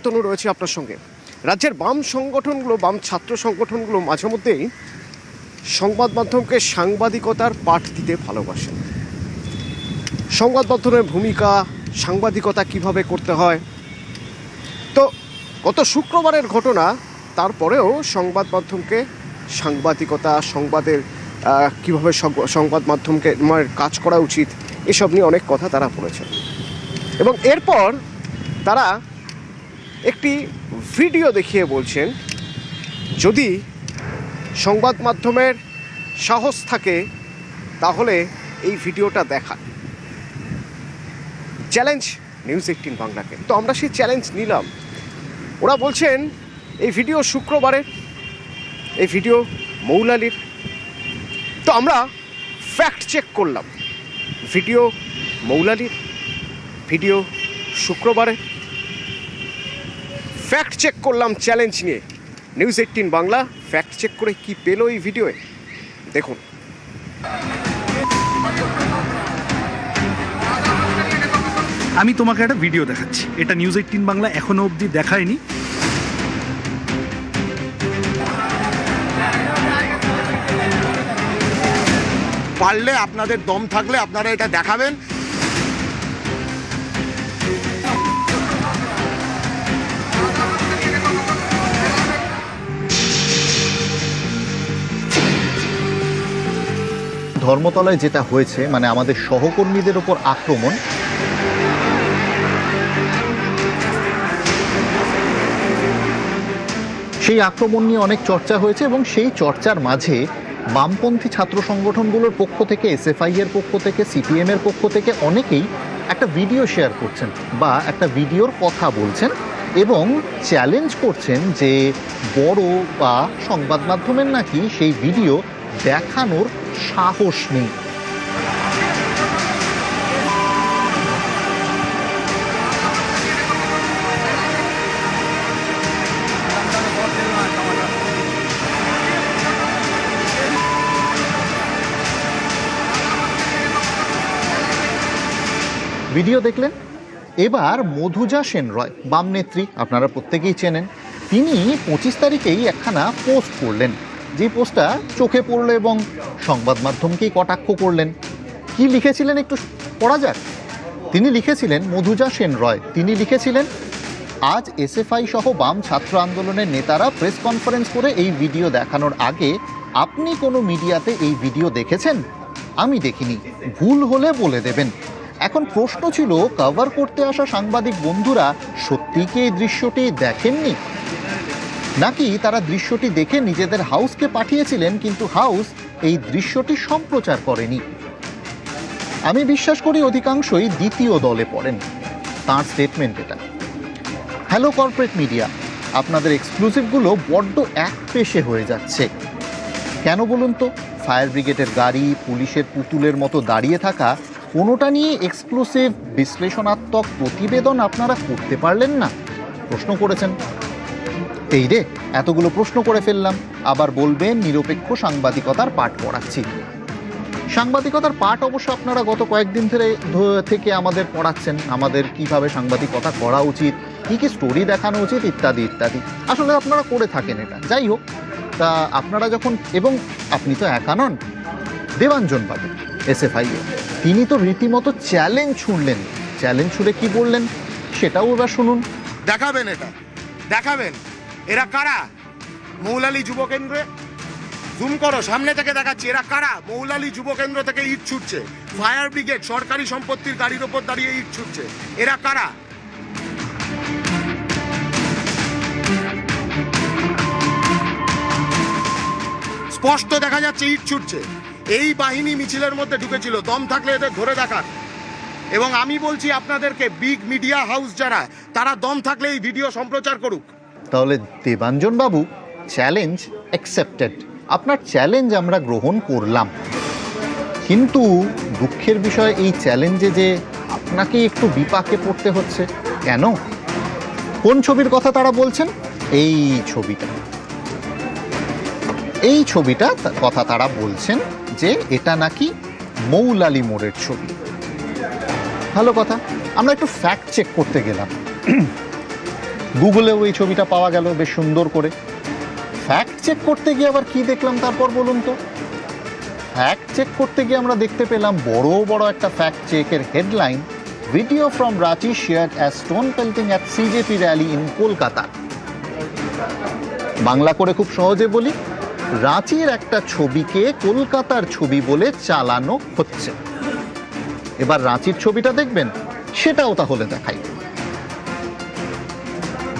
তনু রয়েছে আপনার সঙ্গে। রাজ্যের বাম সংগঠনগুলো, বাম ছাত্র সংগঠনগুলো মাঝে মধ্যেই সংবাদ মাধ্যমকে সাংবাদিকতার পাঠ দিতে ভালোবাসে। সংবাদ মাধ্যমের ভূমিকা, সাংবাদিকতা কিভাবে করতে হয়। তো গত শুক্রবারের ঘটনা, তারপরেও সংবাদ মাধ্যমকে সাংবাদিকতা, সংবাদের কীভাবে সংবাদ মাধ্যমকে কাজ করা উচিত, এসব নিয়ে অনেক কথা তারা বলেছে। এবং এরপর তারা একটি ভিডিও দেখিয়ে বলছেন, যদি সংবাদ মাধ্যমের সাহস থাকে তাহলে এই ভিডিওটা দেখান। চ্যালেঞ্জ নিউজ18 বাংলাকে। তো আমরা সেই চ্যালেঞ্জ নিলাম। ওরা বলছেন এই ভিডিও শুক্রবারের, এই ভিডিও মৌলালির। তো আমরা ফ্যাক্ট চেক করলাম, ভিডিও মৌলালির, ভিডিও শুক্রবারের। ফ্যাক্ট চেক করলাম চ্যালেঞ্জ নিয়ে। নিউজ18 বাংলা ফ্যাক্ট চেক করে কি পেল এই ভিডিওয়ে দেখুন। আমি তোমাকে একটা ভিডিও দেখাচ্ছি, এটা নিউজ18 বাংলা এখনো অবধি দেখায়নি। পারলে আপনাদের দম থাকলে আপনারা এটা দেখাবেন। ধর্মতলায় যেটা হয়েছে, মানে আমাদের সহকর্মীদের ওপর আক্রমণ, সেই আক্রমণ নিয়ে অনেক চর্চা হয়েছে এবং সেই চর্চার মাঝে বামপন্থী ছাত্র সংগঠনগুলোর পক্ষ থেকে, এসএফআই এর পক্ষ থেকে, সিপিএম এর পক্ষ থেকে অনেকেই একটা ভিডিও শেয়ার করছেন বা একটা ভিডিওর কথা বলছেন এবং চ্যালেঞ্জ করছেন যে বড় বা সংবাদ মাধ্যমের নাকি সেই ভিডিও দেখানোর সাহস নেই। ভিডিও দেখলেন। এবার মধুজা সেন রয়, বাম নেত্রী, আপনারা প্রত্যেকেই চেনেন। তিনি 25 তারিখেই একখানা পোস্ট করলেন, যে পোস্টটা চোখে পড়লো এবং সংবাদ মাধ্যমকেই কটাক্ষ করলেন। কি লিখেছিলেন একটু পড়া যাক। তিনি লিখেছিলেন, মধুজা সেন রয়, তিনি লিখেছিলেন, আজ এসএফআই সহ বাম ছাত্র আন্দোলনের নেতারা প্রেস কনফারেন্স করে এই ভিডিও দেখানোর আগে আপনি কোনো মিডিয়াতে এই ভিডিও দেখেছেন? আমি দেখিনি, ভুল হলে বলে দেবেন। এখন প্রশ্ন ছিল, কভার করতে আসা সাংবাদিক বন্ধুরা সত্যি কি এই দৃশ্যটি দেখেননি, নাকি তারা দৃশ্যটি দেখে নিজেদের হাউসকে পাঠিয়েছিলেন কিন্তু হাউস এই দৃশ্যটি সম্প্রচার করেনি? আমি বিশ্বাস করি অধিকাংশই দ্বিতীয় দলে পড়েন। তাঁর স্টেটমেন্ট এটা। হ্যালো কর্পোরেট মিডিয়া, আপনাদের এক্সক্লুসিভগুলো বড্ড একপেশে হয়ে যাচ্ছে। কেন বলুন তো? ফায়ার ব্রিগেডের গাড়ি, পুলিশের পুতুলের মতো দাঁড়িয়ে থাকা, কোনোটা নিয়ে এক্সক্লুসিভ বিশ্লেষণাত্মক প্রতিবেদন আপনারা করতে পারলেন না? প্রশ্ন করেছেন। এই রে, এতগুলো প্রশ্ন করে ফেললাম, আবার বলবেন নিরপেক্ষ সাংবাদিকতার পাঠ পড়াচ্ছি। সাংবাদিকতার পাঠ অবশ্য আপনারা গত কয়েকদিন থেকে আমাদের পড়াচ্ছেন, আমাদের কিভাবে সাংবাদিকতা করা উচিত, কী কী স্টোরি দেখানো উচিত, ইত্যাদি ইত্যাদি। আসলে আপনারা করে থাকেন এটা। যাই হোক, তা আপনারা যখন, এবং আপনি তো একা নন, দেবাঞ্জন বাবু এসএফআই এ, তিনি তো রীতিমতো চ্যালেঞ্জ ছুঁড়লেন। চ্যালেঞ্জ ছুঁড়ে কি বললেন সেটাও এবার শুনুন। দেখাবেন, এটা দেখাবেন। এরা কারা? মৌলালি যুব কেন্দ্রে জুম করো, সামনে থেকে দেখাচ্ছি। এরা কারা? মৌলালি যুব কেন্দ্র থেকে ইট ছুটছে, ফায়ার ব্রিগেড সরকারি সম্পত্তির গাড়ির ওপর দাঁড়িয়ে ইট ছুটছে। এরা কারা? স্পষ্ট দেখা যাচ্ছে ইট ছুটছে। এই বাহিনী মিছিলের মধ্যে ঢুকেছিল। দম থাকলে এদের ধরে দেখান। এবং আমি বলছি আপনাদেরকে, বিগ মিডিয়া হাউস যারা, তারা দম থাকলে এই ভিডিও সম্প্রচার করুক। তাহলে দেবাঞ্জন বাবু, চ্যালেঞ্জ অ্যাকসেপ্টেড, আপনার চ্যালেঞ্জ আমরা গ্রহণ করলাম। কিন্তু দুঃখের বিষয়, এই চ্যালেঞ্জে যে আপনাকে একটু বিপাকে পড়তে হচ্ছে। কেন? কোন ছবির কথা তারা বলছেন? এই ছবিটা, এই ছবিটা কথা তারা বলছেন যে এটা নাকি মৌলালি মোড়ের ছবি। ভালো কথা, আমরা একটু ফ্যাক্ট চেক করতে গেলাম। গুগলেও এই ছবিটা পাওয়া গেল বেশ সুন্দর করে। ফ্যাক্ট চেক করতে গিয়ে আবার কি দেখলাম তারপর বলুন তো? ফ্যাক্ট চেক করতে গিয়ে আমরা দেখতে পেলাম বড় বড় একটা ফ্যাক্ট চেকের headline, video from Ranchi shared as stone pelting at CJP rally in Kolkata. Bangla করে খুব সহজে বলি, রাঁচির একটা ছবিকে কলকাতার ছবি বলে চালানো হচ্ছে। এবার রাঁচির ছবিটা দেখবেন, সেটাও তাহলে দেখাই।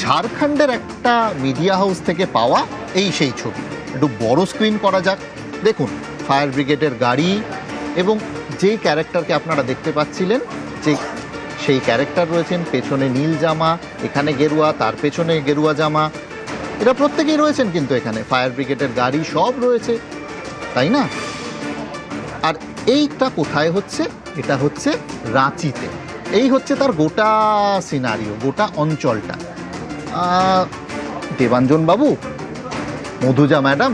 ঝাড়খণ্ডের একটা মিডিয়া হাউস থেকে পাওয়া এই সেই ছবি, একটু বড় স্ক্রিন করা যাক। দেখুন ফায়ার ব্রিগেডের গাড়ি এবং যেই ক্যারেক্টারকে আপনারা দেখতে পাচ্ছিলেন, যে সেই ক্যারেক্টার রয়েছেন, পেছনে নীল জামা, এখানে গেরুয়া, তার পেছনে গেরুয়া জামা, এরা প্রত্যেকেই রয়েছেন কিন্তু এখানে। ফায়ার ব্রিগেডের গাড়ি সব রয়েছে, তাই না? আর এইটা কোথায় হচ্ছে? এটা হচ্ছে রাঁচিতে। এই হচ্ছে তার গোটা সিনারিও, গোটা অঞ্চলটা। দেবাঞ্জন বাবু, মধুজা ম্যাডাম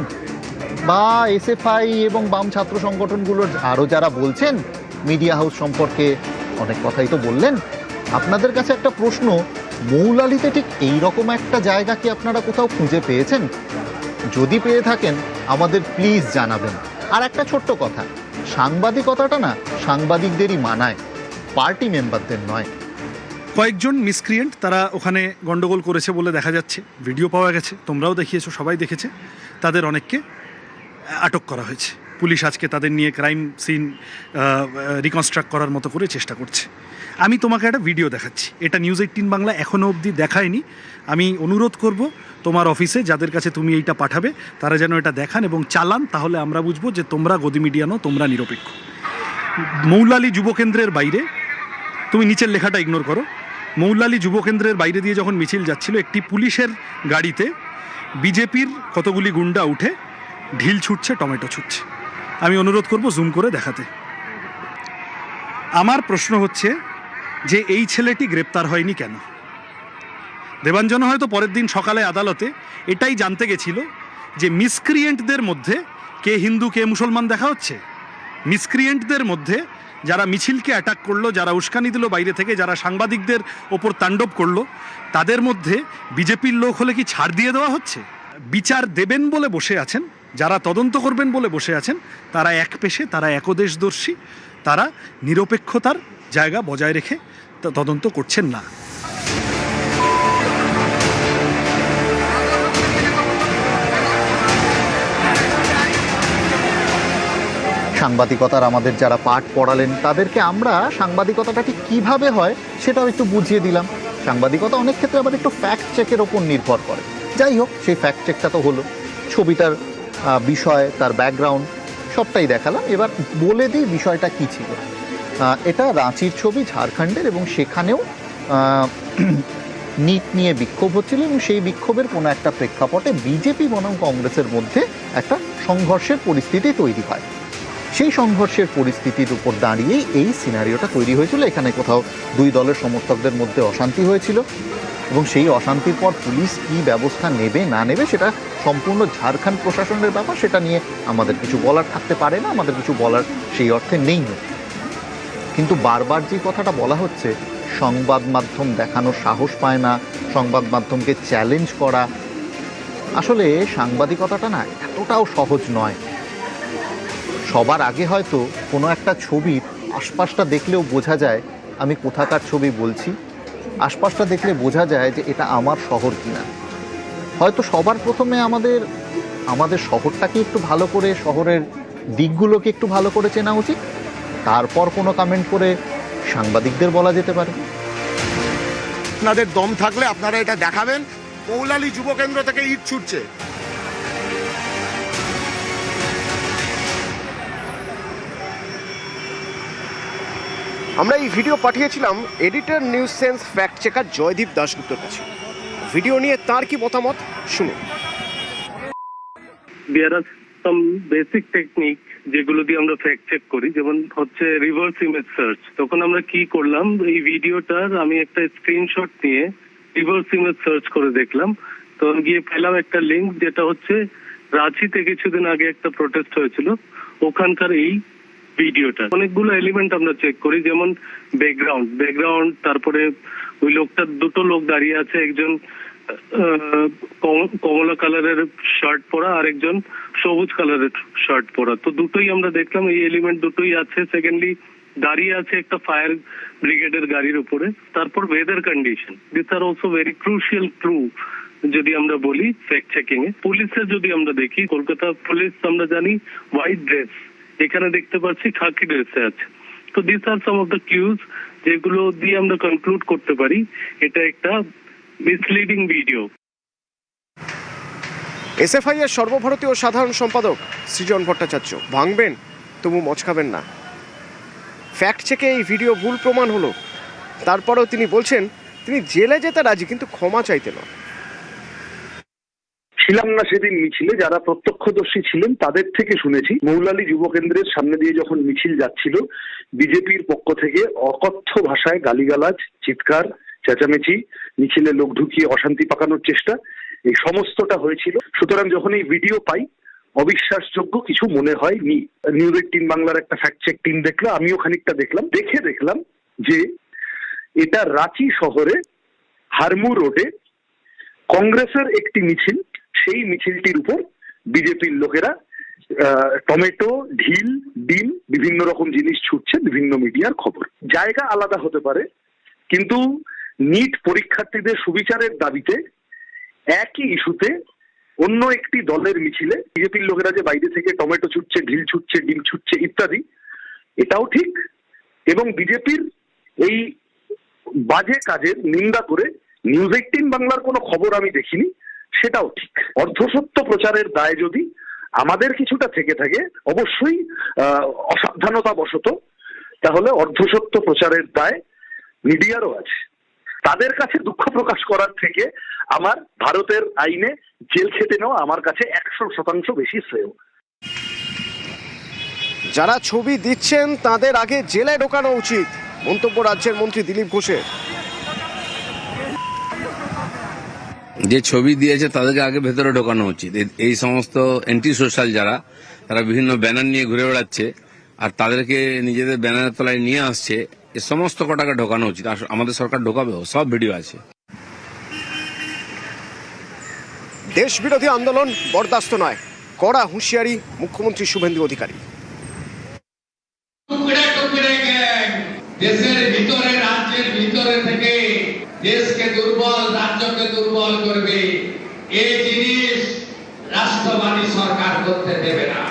বা এসএফআই এবং বাম ছাত্র সংগঠনগুলোর আরও যারা বলছেন মিডিয়া হাউস সম্পর্কে অনেক কথাই তো বললেন, আপনাদের কাছে একটা প্রশ্ন, মৌলালিতে ঠিক এইরকম একটা জায়গা কি আপনারা কোথাও খুঁজে পেয়েছেন? যদি পেয়ে থাকেন আমাদের প্লিজ জানাবেন। আর একটা ছোট্ট কথা, সাংবাদিকতাটা না সাংবাদিকদেরই মানায়, পার্টি মেম্বারদের নয়। কয়েকজন মিসক্রিয়েন্ট তারা ওখানে গন্ডগোল করেছে বলে দেখা যাচ্ছে, ভিডিও পাওয়া গেছে, তোমরাও দেখিয়েছো, সবাই দেখেছে। তাদের অনেককে আটক করা হয়েছে। পুলিশ আজকে তাদের নিয়ে ক্রাইম সিন রিকনস্ট্রাক্ট করার মতো করে চেষ্টা করছে। আমি তোমাকে একটা ভিডিও দেখাচ্ছি, এটা নিউজ 18 বাংলা এখনও অবধি দেখায়নি। আমি অনুরোধ করব তোমার অফিসে যাদের কাছে তুমি এইটা পাঠাবে তারা যেন এটা দেখান এবং চালান, তাহলে আমরা বুঝবো যে তোমরা গদি মিডিয়া নও, তোমরা নিরপেক্ষ। মৌলালি যুব কেন্দ্রের বাইরে, তুমি নিচের লেখাটা ইগনোর করো, মৌলালি যুব কেন্দ্রের বাইরে দিয়ে যখন মিছিল যাচ্ছিল, একটি পুলিশের গাড়িতে বিজেপির কতগুলি গুন্ডা উঠে ঢিল ছুটছে, টমেটো ছুটছে। আমি অনুরোধ করব জুম করে দেখাতে। আমার প্রশ্ন হচ্ছে যে এই ছেলেটি গ্রেপ্তার হয়নি কেন? দেবাঞ্জন হয়তো পরের দিন সকালে আদালতে এটাই জানতে গেছিল যে মিসক্রিয়েন্টদের মধ্যে কে হিন্দু কে মুসলমান দেখা হচ্ছে। মিসক্রিয়েন্টদের মধ্যে যারা মিছিলকে অ্যাটাক করলো, যারা উস্কানি দিল বাইরে থেকে, যারা সাংবাদিকদের ওপর তাণ্ডব করলো, তাদের মধ্যে বিজেপির লোক হলে কি ছাড় দিয়ে দেওয়া হচ্ছে? বিচার দেবেন বলে বসে আছেন, যারা তদন্ত করবেন বলে বসে আছেন, তারা এক পেশে, তারা একদেশদর্শী, তারা নিরপেক্ষতার জায়গা বজায় রেখে তদন্ত করছেন না। সাংবাদিকতার আমাদের যারা পাঠ পড়ালেন তাদেরকে আমরা সাংবাদিকতাটা ঠিক কীভাবে হয় সেটাও একটু বুঝিয়ে দিলাম। সাংবাদিকতা অনেক ক্ষেত্রে আবার একটু ফ্যাক্ট চেকের ওপর নির্ভর করে। যাই হোক, সেই ফ্যাক্ট চেকটা তো হলো, ছবিটার বিষয়, তার ব্যাকগ্রাউন্ড সবটাই দেখালাম। এবার বলে দিই বিষয়টা কী ছিল। এটা রাঁচির ছবি, ঝাড়খণ্ডের, এবং সেখানেও নিট নিয়ে বিক্ষোভ হচ্ছিল এবং সেই বিক্ষোভের কোনো একটা প্রেক্ষাপটে বিজেপি বনাম কংগ্রেসের মধ্যে একটা সংঘর্ষের পরিস্থিতি তৈরি হয়। সেই সংঘর্ষের পরিস্থিতির উপর দাঁড়িয়েই এই সিনারিওটা তৈরি হয়েছিল। এখানে কোথাও দুই দলের সমর্থকদের মধ্যে অশান্তি হয়েছিল এবং সেই অশান্তির পর পুলিশ কী ব্যবস্থা নেবে না নেবে সেটা সম্পূর্ণ ঝাড়খণ্ড প্রশাসনের ব্যাপার, সেটা নিয়ে আমাদের কিছু বলার থাকতে পারে না, আমাদের কিছু বলার সেই অর্থে নেই। কিন্তু বারবার যে কথাটা বলা হচ্ছে, সংবাদ মাধ্যম দেখানোর সাহস পায় না, সংবাদ মাধ্যমকে চ্যালেঞ্জ করা, আসলে সাংবাদিকতাটা না এতটাও সহজ নয়। সবার আগে হয়তো কোনো একটা ছবির আশপাশটা দেখলেও বোঝা যায় আমি কোথাকার ছবি বলছি, আশপাশটা দেখলে বোঝা যায় যে এটা আমার শহর কিনা। হয়তো সবার প্রথমে আমাদের শহরটাকে একটু ভালো করে, শহরের দিকগুলোকে একটু ভালো করে চেনা উচিত, তারপর কোনো কমেন্ট করে সাংবাদিকদের বলা যেতে পারে। আপনাদের দম থাকলে আপনারা এটা দেখাবেন। মৌলালি যুব কেন্দ্র থেকে ইট ছুটছে। আমরা এই ভিডিও পাঠিয়েছিলাম editor news sense fact checker Joydeep দাশগুপ্তর কাছে। ভিডিও নিয়ে তার কি মতামত শুনুন। There are some basic technique যেগুলো দিয়ে আমরা ফ্যাক্ট চেক করি, যেমন হচ্ছে রিভার্স ইমেজ সার্চ। তখন আমরা কি করলাম, এই ভিডিওটার আমি একটা স্ক্রিনশট নিয়ে রিভার্স ইমেজ সার্চ করে দেখলাম। তখন গিয়ে পেলাম একটা লিঙ্ক, যেটা হচ্ছে রাঁচিতে কিছুদিন আগে একটা প্রোটেস্ট হয়েছিল, ওখানকার এই ভিডিওটা। অনেকগুলো এলিমেন্ট আমরা চেক করি, যেমন ব্যাকগ্রাউন্ড, তারপরে ওই লোকটার দুটো লোক দাঁড়িয়ে আছে, একজন কমলা কালারের শার্ট পরা আর একজন সবুজ কালারের শার্ট পরা। তো দুটোই আমরা দেখলাম, এই এলিমেন্ট দুটোই আছে। সেকেন্ডলি দাঁড়িয়ে আছে একটা ফায়ার ব্রিগেডের গাড়ির উপরে। তারপর weather condition, this are also very crucial true. যদি আমরা বলি ফ্যাক্ট চেকিং এ, পুলিশের যদি আমরা দেখি, কলকাতা পুলিশ আমরা জানি হোয়াইট ড্রেস, এখানে দেখতে পাচ্ছি খাকি ড্রেসে আছে। তো this are some of the cues যেগুলো দিয়ে আমরা কনক্লুড করতে পারি এটা একটা মিসলিডিং ভিডিও। এসএফআই এর সর্বভারতীয় সাধারণ সম্পাদক সৃজন ভট্টাচার্য ভাঙবেন তবু মচকাবেন না। ফ্যাক্ট চেকে এই ভিডিও ভুল প্রমাণ হলো, তারপরেও তিনি বলছেন তিনি জেলে যেতে রাজি, কিন্তু ক্ষমা চাইতে নয়। ছিলাম না সেদিন মিছিলে, যারা প্রত্যক্ষদর্শী ছিলেন তাদের থেকে শুনেছি মৌলালী যুব কেন্দ্রের সামনে দিয়ে যখন মিছিল যাচ্ছিল, বিজেপির পক্ষ থেকে অকথ্য ভাষায় গালিগালাজ, চিৎকার, চেঁচামেচি, মিছিলে লোক ঢুকিয়ে অশান্তি পাকানোর চেষ্টা, এই সমস্তটা হয়েছিল। সুতরাং যখন এই ভিডিও পাই, অবিশ্বাসযোগ্য কিছু মনে হয়নি। নিউজ 18 বাংলার একটা ফ্যাক্ট চেক টিম দেখলো, আমিও খানিকটা দেখলাম, দেখলাম যে এটা রাঁচি শহরে হারমু রোডে কংগ্রেসের একটি মিছিল, সেই মিছিলটির উপর বিজেপির লোকেরা টমেটো, ঢিল, ডিম, বিভিন্ন রকম জিনিস ছুটছে, বিভিন্ন মিডিয়ার খবর। জায়গা আলাদা হতে পারে, কিন্তু নিট পরীক্ষার্থীদের সুবিচারের দাবিতে একই ইস্যুতে অন্য একটি দলের মিছিলে বিজেপির লোকেরা যে বাইরে থেকে টমেটো ছুটছে, ঢিল ছুটছে, ডিম ছুটছে ইত্যাদি, এটাও ঠিক। এবং বিজেপির এই বাজে কাজের নিন্দা করে নিউজ 18 বাংলার কোনো খবর আমি দেখিনি, সেটাও ঠিক। অর্ধসত্য প্রচারের দায় যদি আমাদের কিছুটা থেকে থাকে, অবশ্যই অসাবধানতা বশত, তাহলে অর্ধসত্য প্রচারের দায় মিডিয়ারও আছে। তাদের কাছে দুঃখ প্রকাশ করার থেকে আমার ভারতের আইনে জেল খেটে নেওয়া আমার কাছে 100% বেশি শ্রেয়। যারা ছবি দিচ্ছেন তাদের আগে জেলায় ঢোকানো উচিত, মন্তব্য রাজ্যের মন্ত্রী দিলীপ ঘোষের। যে ছবি দিয়েছে তাদেরকে আগে ভেতরে ঢোকানো উচিত। এই সমস্ত অ্যান্টি সোশ্যাল যারা, তারা বিভিন্ন ব্যানার নিয়ে ঘুরে বেড়াচ্ছে আর তাদেরকে নিজেদের ব্যানারের তলায় নিয়ে আসছে, এ সমস্ত কটাকে ঢোকানো উচিত। আমাদের সরকার ঢোকাবেও, সব ভিডিও আছে। দেশ বিরোধী আন্দোলন বরদাস্ত নয়, কড়া হুঁশিয়ারি মুখ্যমন্ত্রী শুভেন্দু অধিকারী। দেশের ভিতরে, রাজ্যের ভিতরে থেকে দেশকে দুর্বল, রাজ্যকে দুর্বল করবে, এই জিনিস রাষ্ট্রবাদী সরকার করতে দেবে না।